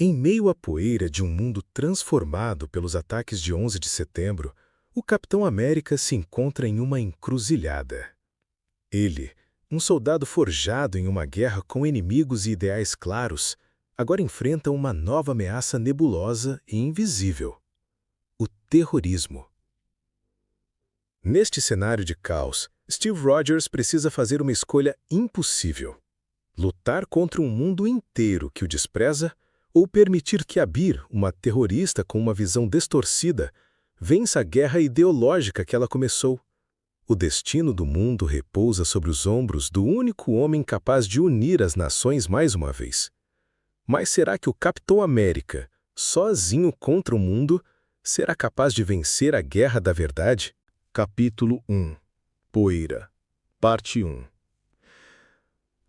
Em meio à poeira de um mundo transformado pelos ataques de 11 de setembro, o Capitão América se encontra em uma encruzilhada. Ele, um soldado forjado em uma guerra com inimigos e ideais claros, agora enfrenta uma nova ameaça nebulosa e invisível: o terrorismo. Neste cenário de caos, Steve Rogers precisa fazer uma escolha impossível: lutar contra um mundo inteiro que o despreza ou permitir que Abir, uma terrorista com uma visão distorcida, vença a guerra ideológica que ela começou. O destino do mundo repousa sobre os ombros do único homem capaz de unir as nações mais uma vez. Mas será que o Capitão América, sozinho contra o mundo, será capaz de vencer a Guerra da Verdade? Capítulo 1. Poeira. Parte 1.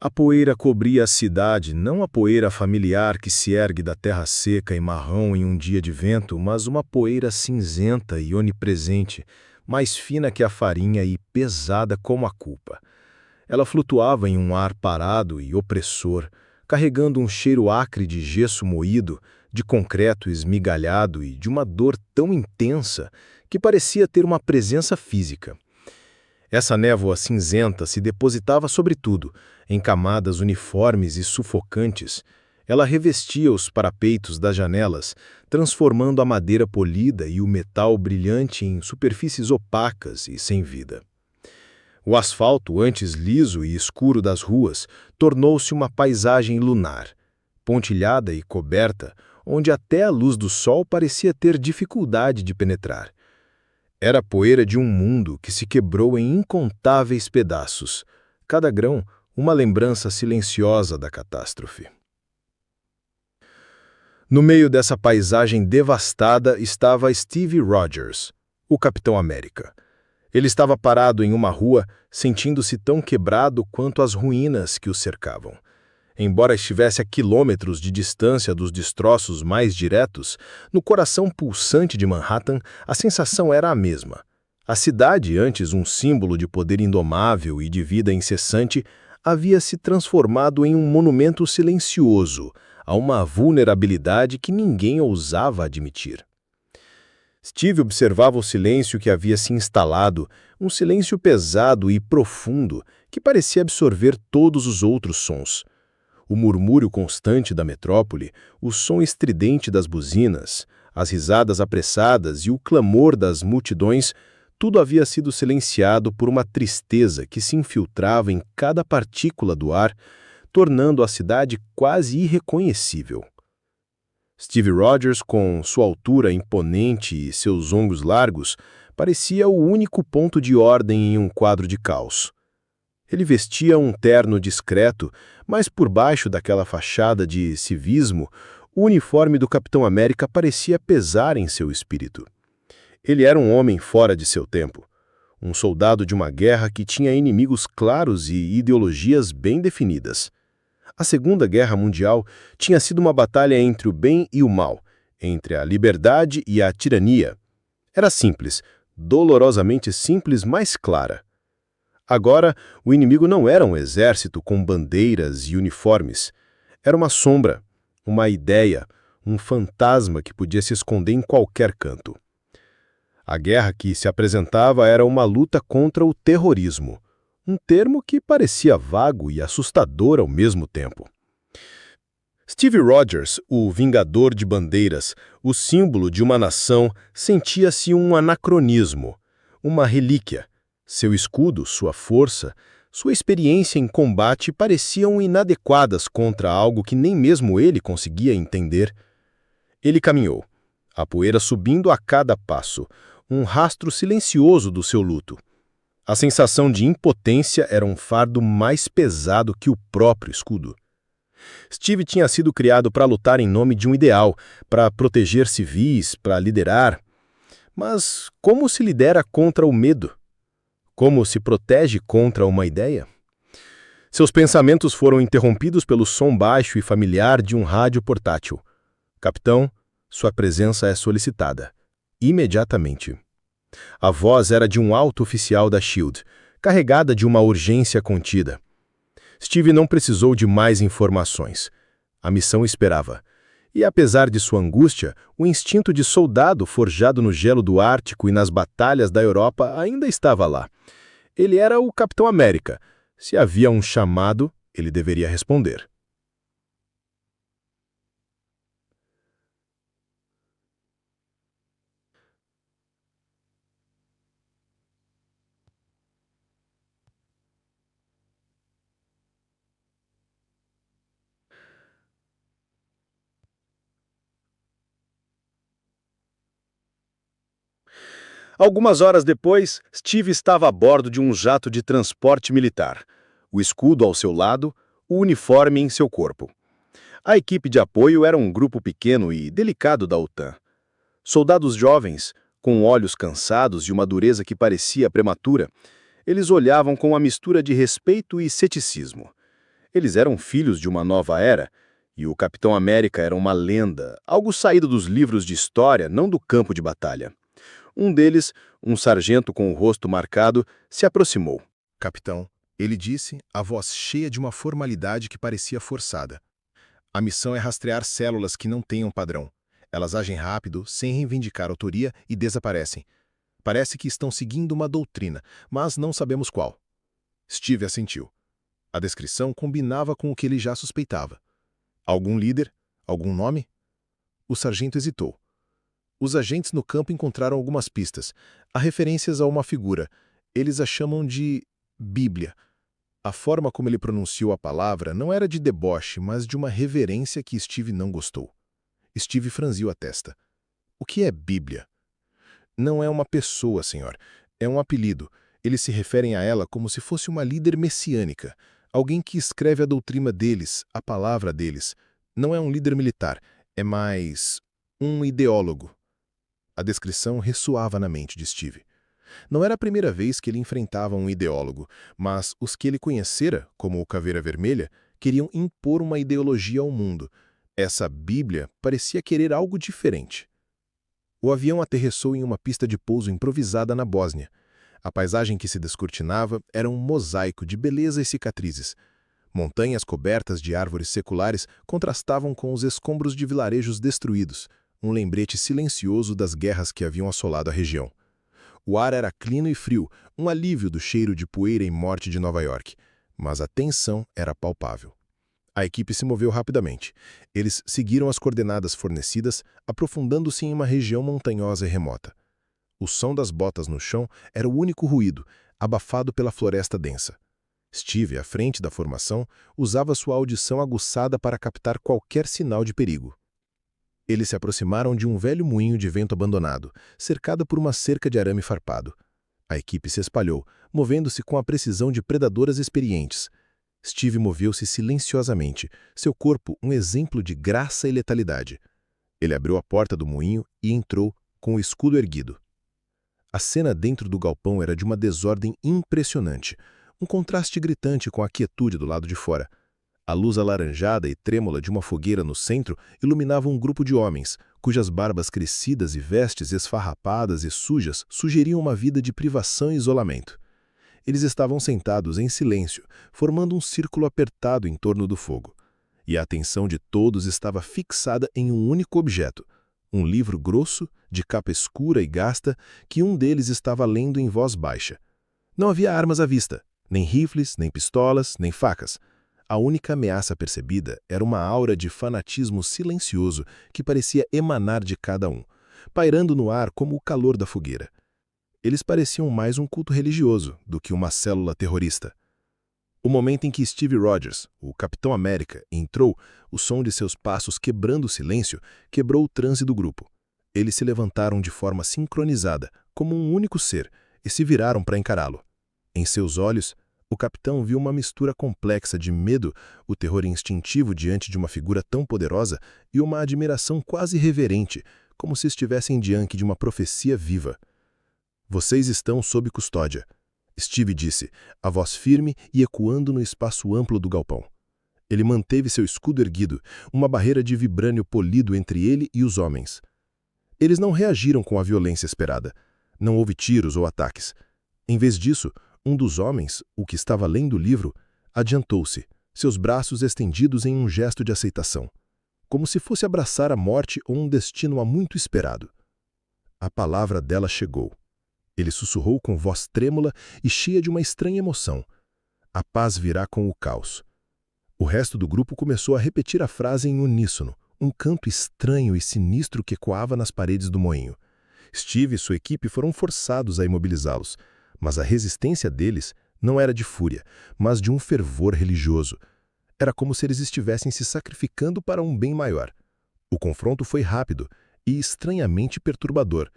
A poeira cobria a cidade, não a poeira familiar que se ergue da terra seca e marrom em um dia de vento, mas uma poeira cinzenta e onipresente, mais fina que a farinha e pesada como a culpa. Ela flutuava em um ar parado e opressor, carregando um cheiro acre de gesso moído, de concreto esmigalhado e de uma dor tão intensa que parecia ter uma presença física. Essa névoa cinzenta se depositava sobre tudo, em camadas uniformes e sufocantes. Ela revestia os parapeitos das janelas, transformando a madeira polida e o metal brilhante em superfícies opacas e sem vida. O asfalto, antes liso e escuro das ruas, tornou-se uma paisagem lunar, pontilhada e coberta, onde até a luz do sol parecia ter dificuldade de penetrar. Era a poeira de um mundo que se quebrou em incontáveis pedaços, cada grão uma lembrança silenciosa da catástrofe. No meio dessa paisagem devastada estava Steve Rogers, o Capitão América. Ele estava parado em uma rua, sentindo-se tão quebrado quanto as ruínas que o cercavam. Embora estivesse a quilômetros de distância dos destroços mais diretos, no coração pulsante de Manhattan, a sensação era a mesma. A cidade, antes um símbolo de poder indomável e de vida incessante, havia se transformado em um monumento silencioso, a uma vulnerabilidade que ninguém ousava admitir. Steve observava o silêncio que havia se instalado, um silêncio pesado e profundo que parecia absorver todos os outros sons. O murmúrio constante da metrópole, o som estridente das buzinas, as risadas apressadas e o clamor das multidões, tudo havia sido silenciado por uma tristeza que se infiltrava em cada partícula do ar, tornando a cidade quase irreconhecível. Steve Rogers, com sua altura imponente e seus ombros largos, parecia o único ponto de ordem em um quadro de caos. Ele vestia um terno discreto, mas por baixo daquela fachada de civismo, o uniforme do Capitão América parecia pesar em seu espírito. Ele era um homem fora de seu tempo, um soldado de uma guerra que tinha inimigos claros e ideologias bem definidas. A Segunda Guerra Mundial tinha sido uma batalha entre o bem e o mal, entre a liberdade e a tirania. Era simples, dolorosamente simples, mas clara. Agora, o inimigo não era um exército com bandeiras e uniformes. Era uma sombra, uma ideia, um fantasma que podia se esconder em qualquer canto. A guerra que se apresentava era uma luta contra o terrorismo, um termo que parecia vago e assustador ao mesmo tempo. Steve Rogers, o vingador de bandeiras, o símbolo de uma nação, sentia-se um anacronismo, uma relíquia. Seu escudo, sua força, sua experiência em combate pareciam inadequadas contra algo que nem mesmo ele conseguia entender. Ele caminhou, a poeira subindo a cada passo, um rastro silencioso do seu luto. A sensação de impotência era um fardo mais pesado que o próprio escudo. Steve tinha sido criado para lutar em nome de um ideal, para proteger civis, para liderar. Mas como se lidera contra o medo? Como se protege contra uma ideia? Seus pensamentos foram interrompidos pelo som baixo e familiar de um rádio portátil. Capitão, sua presença é solicitada. Imediatamente. A voz era de um alto oficial da SHIELD, carregada de uma urgência contida. Steve não precisou de mais informações. A missão esperava. E apesar de sua angústia, o instinto de soldado forjado no gelo do Ártico e nas batalhas da Europa ainda estava lá. Ele era o Capitão América. Se havia um chamado, ele deveria responder. Algumas horas depois, Steve estava a bordo de um jato de transporte militar. O escudo ao seu lado, o uniforme em seu corpo. A equipe de apoio era um grupo pequeno e delicado da OTAN. Soldados jovens, com olhos cansados e uma dureza que parecia prematura, eles olhavam com uma mistura de respeito e ceticismo. Eles eram filhos de uma nova era, e o Capitão América era uma lenda, algo saído dos livros de história, não do campo de batalha. Um deles, um sargento com o rosto marcado, se aproximou. Capitão, ele disse, a voz cheia de uma formalidade que parecia forçada. A missão é rastrear células que não tenham padrão. Elas agem rápido, sem reivindicar autoria e desaparecem. Parece que estão seguindo uma doutrina, mas não sabemos qual. Steve assentiu. A descrição combinava com o que ele já suspeitava. Algum líder? Algum nome? O sargento hesitou. Os agentes no campo encontraram algumas pistas. Há referências a uma figura. Eles a chamam de Bíblia. A forma como ele pronunciou a palavra não era de deboche, mas de uma reverência que Steve não gostou. Steve franziu a testa. O que é Bíblia? Não é uma pessoa, senhor. É um apelido. Eles se referem a ela como se fosse uma líder messiânica. Alguém que escreve a doutrina deles, a palavra deles. Não é um líder militar. É mais um ideólogo. A descrição ressoava na mente de Steve. Não era a primeira vez que ele enfrentava um ideólogo, mas os que ele conhecera, como o Caveira Vermelha, queriam impor uma ideologia ao mundo. Essa Bíblia parecia querer algo diferente. O avião aterrissou em uma pista de pouso improvisada na Bósnia. A paisagem que se descortinava era um mosaico de beleza e cicatrizes. Montanhas cobertas de árvores seculares contrastavam com os escombros de vilarejos destruídos, um lembrete silencioso das guerras que haviam assolado a região. O ar era clino e frio, um alívio do cheiro de poeira e morte de Nova York, mas a tensão era palpável. A equipe se moveu rapidamente. Eles seguiram as coordenadas fornecidas, aprofundando-se em uma região montanhosa e remota. O som das botas no chão era o único ruído, abafado pela floresta densa. Steve, à frente da formação, usava sua audição aguçada para captar qualquer sinal de perigo. Eles se aproximaram de um velho moinho de vento abandonado, cercado por uma cerca de arame farpado. A equipe se espalhou, movendo-se com a precisão de predadoras experientes. Steve moveu-se silenciosamente, seu corpo um exemplo de graça e letalidade. Ele abriu a porta do moinho e entrou, com o escudo erguido. A cena dentro do galpão era de uma desordem impressionante, um contraste gritante com a quietude do lado de fora. A luz alaranjada e trêmula de uma fogueira no centro iluminava um grupo de homens, cujas barbas crescidas e vestes esfarrapadas e sujas sugeriam uma vida de privação e isolamento. Eles estavam sentados em silêncio, formando um círculo apertado em torno do fogo. E a atenção de todos estava fixada em um único objeto, um livro grosso, de capa escura e gasta, que um deles estava lendo em voz baixa. Não havia armas à vista, nem rifles, nem pistolas, nem facas. A única ameaça percebida era uma aura de fanatismo silencioso que parecia emanar de cada um, pairando no ar como o calor da fogueira. Eles pareciam mais um culto religioso do que uma célula terrorista. O momento em que Steve Rogers, o Capitão América, entrou, o som de seus passos quebrando o silêncio, quebrou o transe do grupo. Eles se levantaram de forma sincronizada, como um único ser, e se viraram para encará-lo. Em seus olhos, o capitão viu uma mistura complexa de medo, o terror instintivo diante de uma figura tão poderosa e uma admiração quase reverente, como se estivessem diante de uma profecia viva. "Vocês estão sob custódia", Steve disse, a voz firme e ecoando no espaço amplo do galpão. Ele manteve seu escudo erguido, uma barreira de vibrânio polido entre ele e os homens. Eles não reagiram com a violência esperada. Não houve tiros ou ataques. Em vez disso, um dos homens, o que estava lendo o livro, adiantou-se, seus braços estendidos em um gesto de aceitação. como se fosse abraçar a morte ou um destino há muito esperado. A palavra dela chegou. Ele sussurrou com voz trêmula e cheia de uma estranha emoção. A paz virá com o caos. O resto do grupo começou a repetir a frase em uníssono, um canto estranho e sinistro que ecoava nas paredes do moinho. Steve e sua equipe foram forçados a imobilizá-los, mas a resistência deles não era de fúria, mas de um fervor religioso. Era como se eles estivessem se sacrificando para um bem maior. O confronto foi rápido e estranhamente perturbador.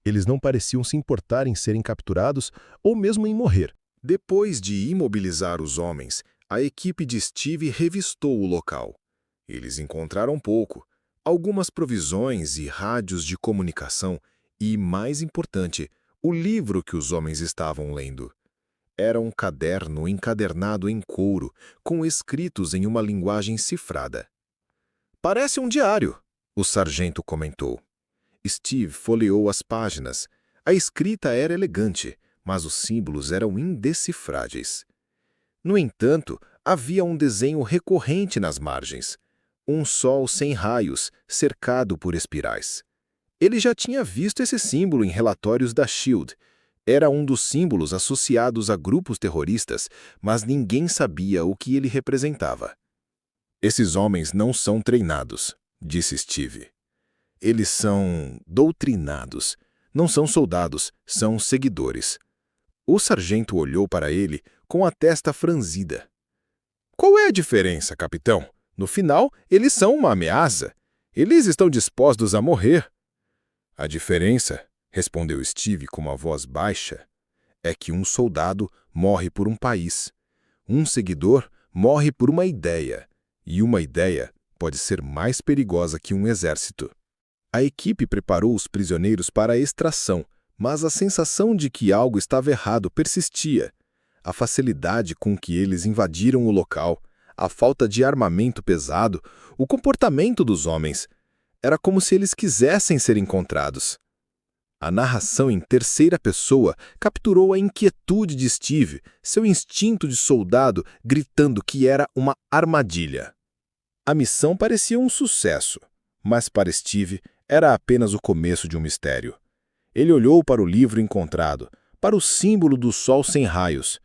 Eles não pareciam se importar em serem capturados ou mesmo em morrer. Depois de imobilizar os homens, a equipe de Steve revistou o local. Eles encontraram pouco, algumas provisões e rádios de comunicação e, mais importante, o livro que os homens estavam lendo. Era um caderno encadernado em couro, com escritos em uma linguagem cifrada. "Parece um diário", o sargento comentou. Steve folheou as páginas. A escrita era elegante, mas os símbolos eram indecifráveis. No entanto, havia um desenho recorrente nas margens. Um sol sem raios, cercado por espirais. Ele já tinha visto esse símbolo em relatórios da SHIELD. Era um dos símbolos associados a grupos terroristas, mas ninguém sabia o que ele representava. "Esses homens não são treinados", disse Steve. "Eles são doutrinados. Não são soldados, são seguidores." O sargento olhou para ele com a testa franzida. "Qual é a diferença, capitão? No final, eles são uma ameaça. Eles estão dispostos a morrer." "A diferença", respondeu Steve com uma voz baixa, "é que um soldado morre por um país. Um seguidor morre por uma ideia. E uma ideia pode ser mais perigosa que um exército." A equipe preparou os prisioneiros para a extração, mas a sensação de que algo estava errado persistia. A facilidade com que eles invadiram o local, a falta de armamento pesado, o comportamento dos homens. Era como se eles quisessem ser encontrados. A narração em terceira pessoa capturou a inquietude de Steve, seu instinto de soldado gritando que era uma armadilha. A missão parecia um sucesso, mas para Steve era apenas o começo de um mistério. Ele olhou para o livro encontrado, para o símbolo do sol sem raios.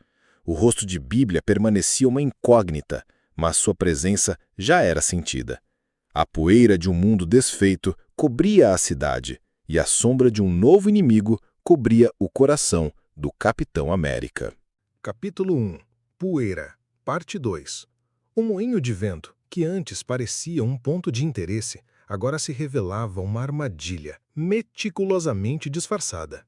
O rosto de Bíblia permanecia uma incógnita, mas sua presença já era sentida. A poeira de um mundo desfeito cobria a cidade, e a sombra de um novo inimigo cobria o coração do Capitão América. Capítulo 1. Poeira, Parte 2. O moinho de vento, que antes parecia um ponto de interesse, agora se revelava uma armadilha, meticulosamente disfarçada.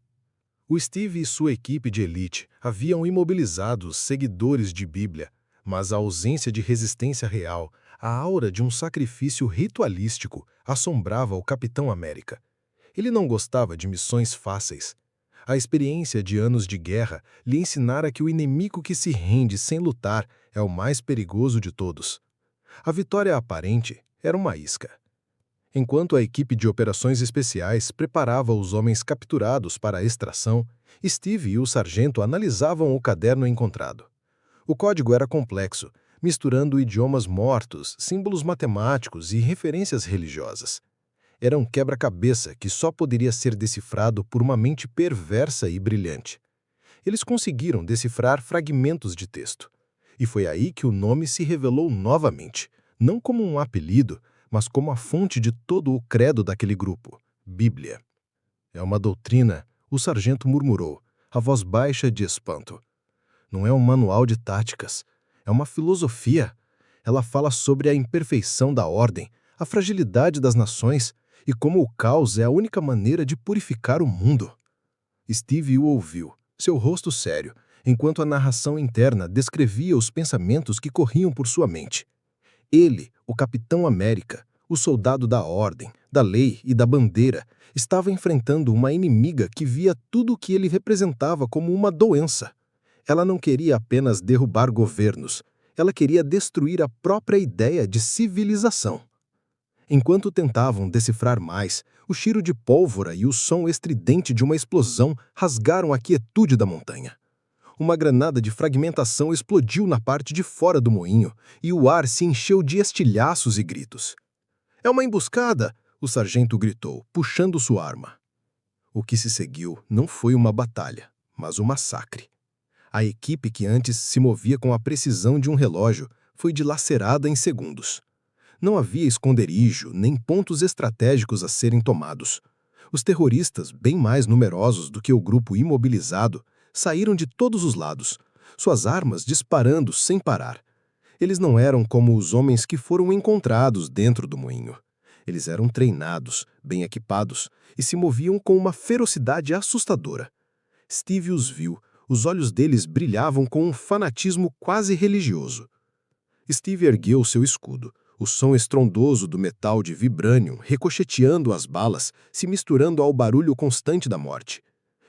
O Steve e sua equipe de elite haviam imobilizado os seguidores de Bíblia, mas a ausência de resistência real, a aura de um sacrifício ritualístico, assombrava o Capitão América. Ele não gostava de missões fáceis. A experiência de anos de guerra lhe ensinara que o inimigo que se rende sem lutar é o mais perigoso de todos. A vitória aparente era uma isca. Enquanto a equipe de operações especiais preparava os homens capturados para a extração, Steve e o sargento analisavam o caderno encontrado. O código era complexo, misturando idiomas mortos, símbolos matemáticos e referências religiosas. Era um quebra-cabeça que só poderia ser decifrado por uma mente perversa e brilhante. Eles conseguiram decifrar fragmentos de texto. E foi aí que o nome se revelou novamente, não como um apelido, mas como a fonte de todo o credo daquele grupo, Bíblia. "É uma doutrina", o sargento murmurou, a voz baixa de espanto. "Não é um manual de táticas, é uma filosofia. Ela fala sobre a imperfeição da ordem, a fragilidade das nações e como o caos é a única maneira de purificar o mundo." Steve o ouviu, seu rosto sério, enquanto a narração interna descrevia os pensamentos que corriam por sua mente. Ele, o Capitão América, o soldado da ordem, da lei e da bandeira, estava enfrentando uma inimiga que via tudo o que ele representava como uma doença. Ela não queria apenas derrubar governos, ela queria destruir a própria ideia de civilização. Enquanto tentavam decifrar mais, o cheiro de pólvora e o som estridente de uma explosão rasgaram a quietude da montanha. Uma granada de fragmentação explodiu na parte de fora do moinho e o ar se encheu de estilhaços e gritos. É uma emboscada! O sargento gritou, puxando sua arma. O que se seguiu não foi uma batalha, mas um massacre. A equipe que antes se movia com a precisão de um relógio foi dilacerada em segundos. Não havia esconderijo nem pontos estratégicos a serem tomados. Os terroristas, bem mais numerosos do que o grupo imobilizado, saíram de todos os lados, suas armas disparando sem parar. Eles não eram como os homens que foram encontrados dentro do moinho. Eles eram treinados, bem equipados, e se moviam com uma ferocidade assustadora. Steve os viu, os olhos deles brilhavam com um fanatismo quase religioso. Steve ergueu seu escudo, o som estrondoso do metal de vibranium ricocheteando as balas, se misturando ao barulho constante da morte.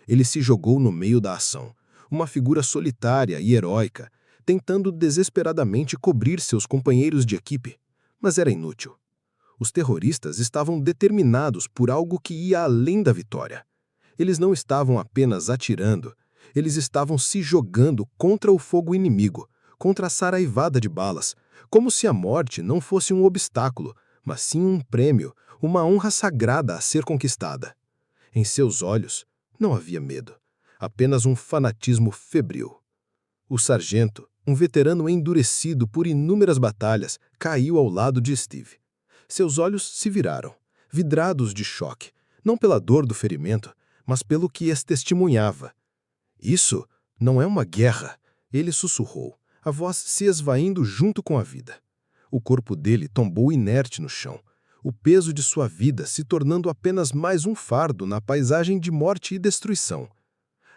Ele se jogou no meio da ação, uma figura solitária e heróica, tentando desesperadamente cobrir seus companheiros de equipe, mas era inútil. Os terroristas estavam determinados por algo que ia além da vitória. Eles não estavam apenas atirando, eles estavam se jogando contra o fogo inimigo, contra a saraivada de balas, como se a morte não fosse um obstáculo, mas sim um prêmio, uma honra sagrada a ser conquistada. Em seus olhos não havia medo, apenas um fanatismo febril. O sargento, um veterano endurecido por inúmeras batalhas, caiu ao lado de Steve. Seus olhos se viraram, vidrados de choque, não pela dor do ferimento, mas pelo que as testemunhava. Isso não é uma guerra, ele sussurrou, a voz se esvaindo junto com a vida. O corpo dele tombou inerte no chão, o peso de sua vida se tornando apenas mais um fardo na paisagem de morte e destruição.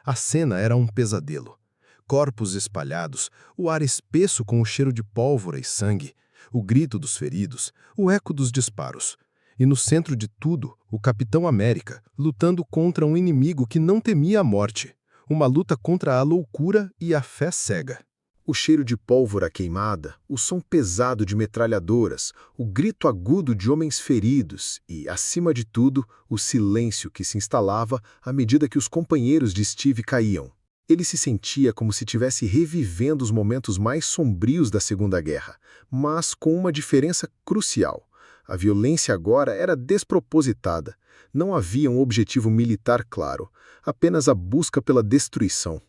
A cena era um pesadelo. Corpos espalhados, o ar espesso com o cheiro de pólvora e sangue, o grito dos feridos, o eco dos disparos. E no centro de tudo, o Capitão América, lutando contra um inimigo que não temia a morte. Uma luta contra a loucura e a fé cega. O cheiro de pólvora queimada, o som pesado de metralhadoras, o grito agudo de homens feridos e, acima de tudo, o silêncio que se instalava à medida que os companheiros de Steve caíam. Ele se sentia como se estivesse revivendo os momentos mais sombrios da Segunda Guerra, mas com uma diferença crucial. A violência agora era despropositada. Não havia um objetivo militar claro, apenas a busca pela destruição.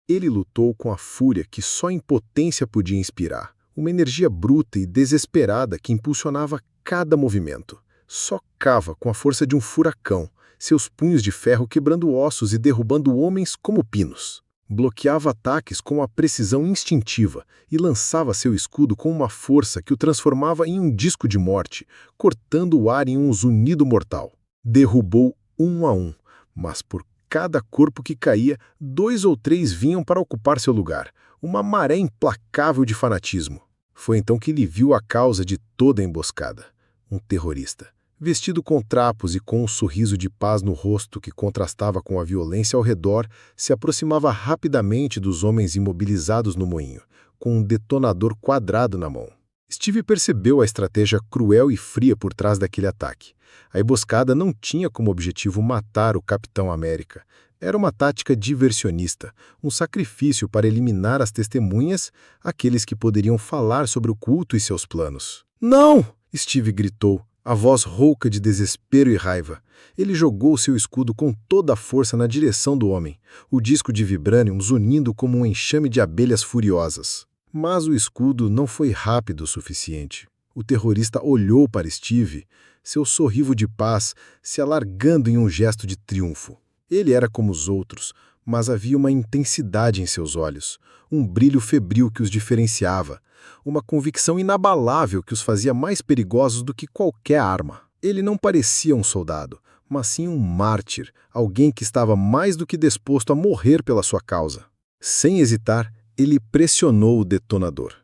Ele lutou com a fúria que só a impotência podia inspirar, uma energia bruta e desesperada que impulsionava cada movimento. Socava com a força de um furacão, seus punhos de ferro quebrando ossos e derrubando homens como pinos. Bloqueava ataques com a precisão instintiva e lançava seu escudo com uma força que o transformava em um disco de morte, cortando o ar em um zunido mortal. Derrubou um a um, mas por cada corpo que caía, 2 ou 3 vinham para ocupar seu lugar, uma maré implacável de fanatismo. Foi então que ele viu a causa de toda a emboscada. Um terrorista, vestido com trapos e com um sorriso de paz no rosto que contrastava com a violência ao redor, se aproximava rapidamente dos homens imobilizados no moinho, com um detonador quadrado na mão. Steve percebeu a estratégia cruel e fria por trás daquele ataque. A emboscada não tinha como objetivo matar o Capitão América. Era uma tática diversionista, um sacrifício para eliminar as testemunhas, aqueles que poderiam falar sobre o culto e seus planos. "Não!" Steve gritou, a voz rouca de desespero e raiva. Ele jogou seu escudo com toda a força na direção do homem, o disco de vibranium zunindo como um enxame de abelhas furiosas. Mas o escudo não foi rápido o suficiente. O terrorista olhou para Steve, seu sorriso de paz se alargando em um gesto de triunfo. Ele era como os outros, mas havia uma intensidade em seus olhos, um brilho febril que os diferenciava, uma convicção inabalável que os fazia mais perigosos do que qualquer arma. Ele não parecia um soldado, mas sim um mártir, alguém que estava mais do que disposto a morrer pela sua causa. Sem hesitar, ele pressionou o detonador.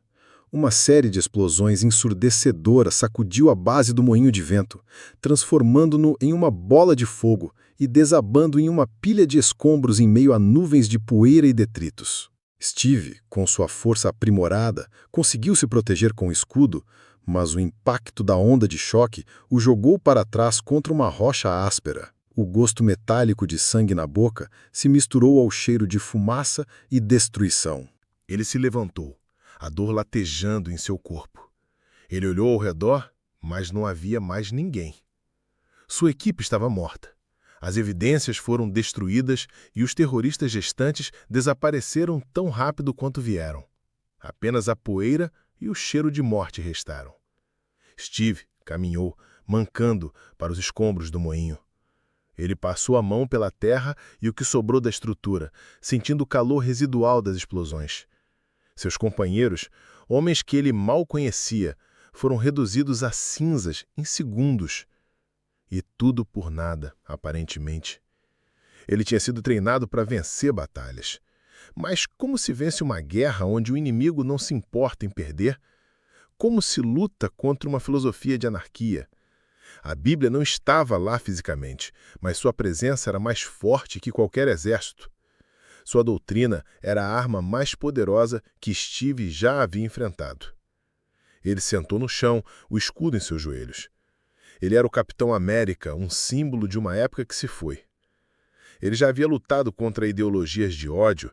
Uma série de explosões ensurdecedoras sacudiu a base do moinho de vento, transformando-no em uma bola de fogo e desabando em uma pilha de escombros em meio a nuvens de poeira e detritos. Steve, com sua força aprimorada, conseguiu se proteger com o escudo, mas o impacto da onda de choque o jogou para trás contra uma rocha áspera. O gosto metálico de sangue na boca se misturou ao cheiro de fumaça e destruição. Ele se levantou, a dor latejando em seu corpo. Ele olhou ao redor, Mas não havia mais ninguém. Sua equipe estava morta. As evidências foram destruídas e os terroristas gestantes desapareceram tão rápido quanto vieram. Apenas a poeira e o cheiro de morte restaram. Steve caminhou, mancando, para os escombros do moinho. Ele passou a mão pela terra e o que sobrou da estrutura, sentindo o calor residual das explosões. Seus companheiros, homens que ele mal conhecia, foram reduzidos a cinzas em segundos. E tudo por nada, aparentemente. Ele tinha sido treinado para vencer batalhas. Mas como se vence uma guerra onde o inimigo não se importa em perder? Como se luta contra uma filosofia de anarquia? A Bíblia não estava lá fisicamente, mas sua presença era mais forte que qualquer exército. Sua doutrina era a arma mais poderosa que Steve já havia enfrentado. Ele sentou no chão, o escudo em seus joelhos. Ele era o Capitão América, um símbolo de uma época que se foi. Ele já havia lutado contra ideologias de ódio,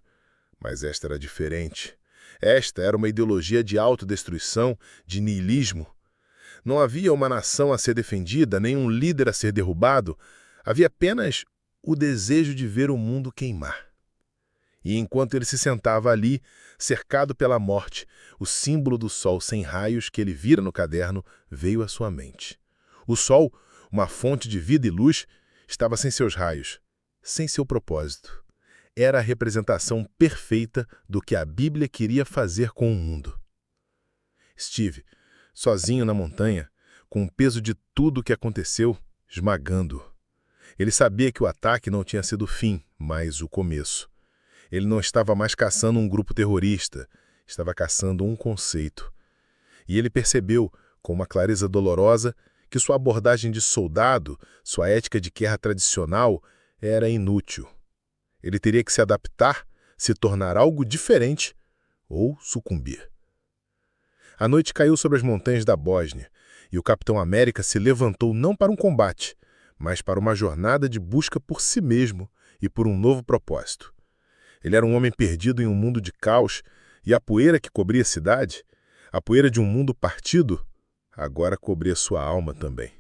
mas esta era diferente. Esta era uma ideologia de autodestruição, de niilismo. Não havia uma nação a ser defendida, nem um líder a ser derrubado. Havia apenas o desejo de ver o mundo queimar. E enquanto ele se sentava ali, cercado pela morte, o símbolo do sol sem raios que ele vira no caderno veio à sua mente. O sol, uma fonte de vida e luz, estava sem seus raios, sem seu propósito. Era a representação perfeita do que a Bíblia queria fazer com o mundo. Steve, sozinho na montanha, com o peso de tudo o que aconteceu, esmagando-o. Ele sabia que o ataque não tinha sido o fim, mas o começo. Ele não estava mais caçando um grupo terrorista, estava caçando um conceito. E ele percebeu, com uma clareza dolorosa, que sua abordagem de soldado, sua ética de guerra tradicional, era inútil. Ele teria que se adaptar, se tornar algo diferente ou sucumbir. A noite caiu sobre as montanhas da Bósnia e o Capitão América se levantou não para um combate, mas para uma jornada de busca por si mesmo e por um novo propósito. Ele era um homem perdido em um mundo de caos e a poeira que cobria a cidade, a poeira de um mundo partido, agora cobria sua alma também.